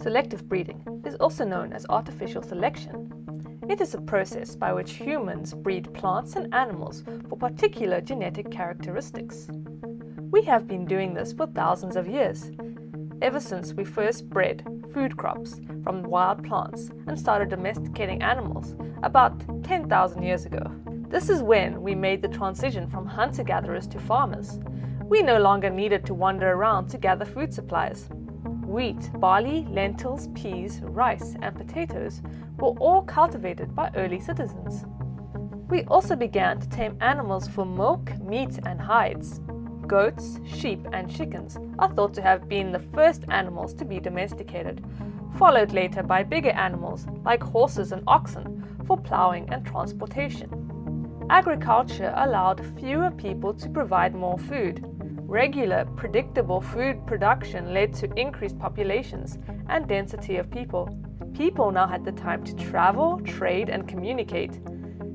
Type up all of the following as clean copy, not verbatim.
Selective breeding is also known as artificial selection. It is a process by which humans breed plants and animals for particular genetic characteristics. We have been doing this for thousands of years, ever since we first bred food crops from wild plants and started domesticating animals about 10,000 years ago. This is when we made the transition from hunter-gatherers to farmers. We no longer needed to wander around to gather food supplies. Wheat, barley, lentils, peas, rice, and potatoes were all cultivated by early citizens. We also began to tame animals for milk, meat, and hides. Goats, sheep, and chickens are thought to have been the first animals to be domesticated, followed later by bigger animals like horses and oxen for plowing and transportation. Agriculture allowed fewer people to provide more food. Regular, predictable food production led to increased populations and density of people. People now had the time to travel, trade, and communicate.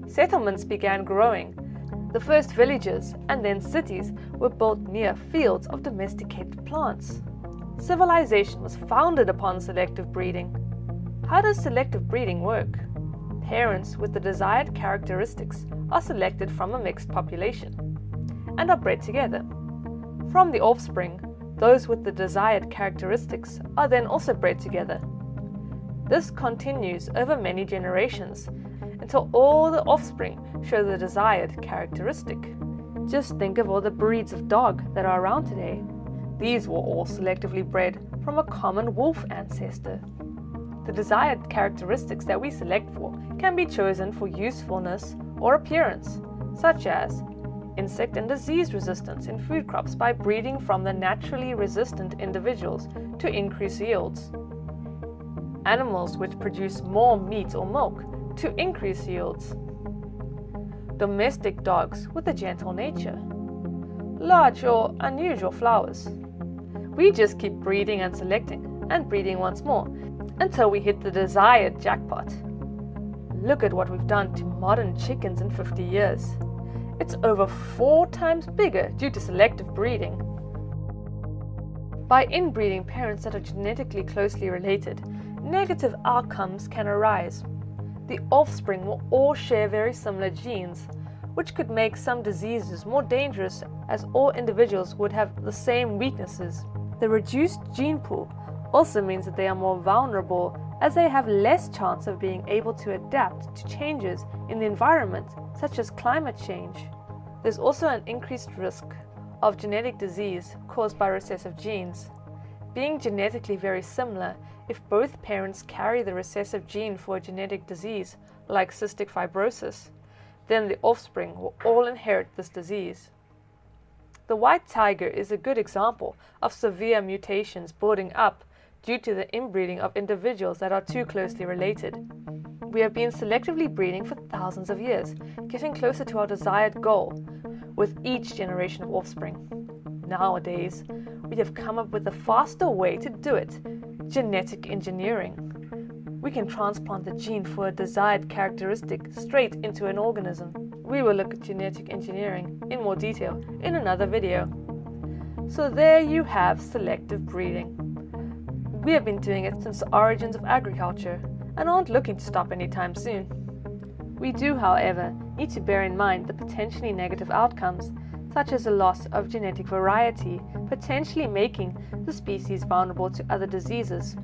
Settlements began growing. The first villages and then cities were built near fields of domesticated plants. Civilization was founded upon selective breeding. How does selective breeding work? Parents with the desired characteristics are selected from a mixed population and are bred together. From the offspring, those with the desired characteristics are then also bred together. This continues over many generations until all the offspring show the desired characteristic. Just think of all the breeds of dog that are around today. These were all selectively bred from a common wolf ancestor. The desired characteristics that we select for can be chosen for usefulness or appearance, such as insect and disease resistance in food crops by breeding from the naturally resistant individuals to increase yields. Animals which produce more meat or milk to increase yields. Domestic dogs with a gentle nature. Large or unusual flowers. We just keep breeding and selecting and breeding once more until we hit the desired jackpot. Look at what we've done to modern chickens in 50 years. It's over 4 times bigger due to selective breeding. By inbreeding parents that are genetically closely related, negative outcomes can arise. The offspring will all share very similar genes, which could make some diseases more dangerous as all individuals would have the same weaknesses. The reduced gene pool also means that they are more vulnerable as they have less chance of being able to adapt to changes in the environment, such as climate change. There's also an increased risk of genetic disease caused by recessive genes. Being genetically very similar, if both parents carry the recessive gene for a genetic disease, like cystic fibrosis, then the offspring will all inherit this disease. The white tiger is a good example of severe mutations building up due to the inbreeding of individuals that are too closely related. We have been selectively breeding for thousands of years, getting closer to our desired goal with each generation of offspring. Nowadays, we have come up with a faster way to do it: genetic engineering. We can transplant the gene for a desired characteristic straight into an organism. We will look at genetic engineering in more detail in another video. So there you have selective breeding. We have been doing it since the origins of agriculture and aren't looking to stop anytime soon. We do, however, need to bear in mind the potentially negative outcomes, such as a loss of genetic variety, potentially making the species vulnerable to other diseases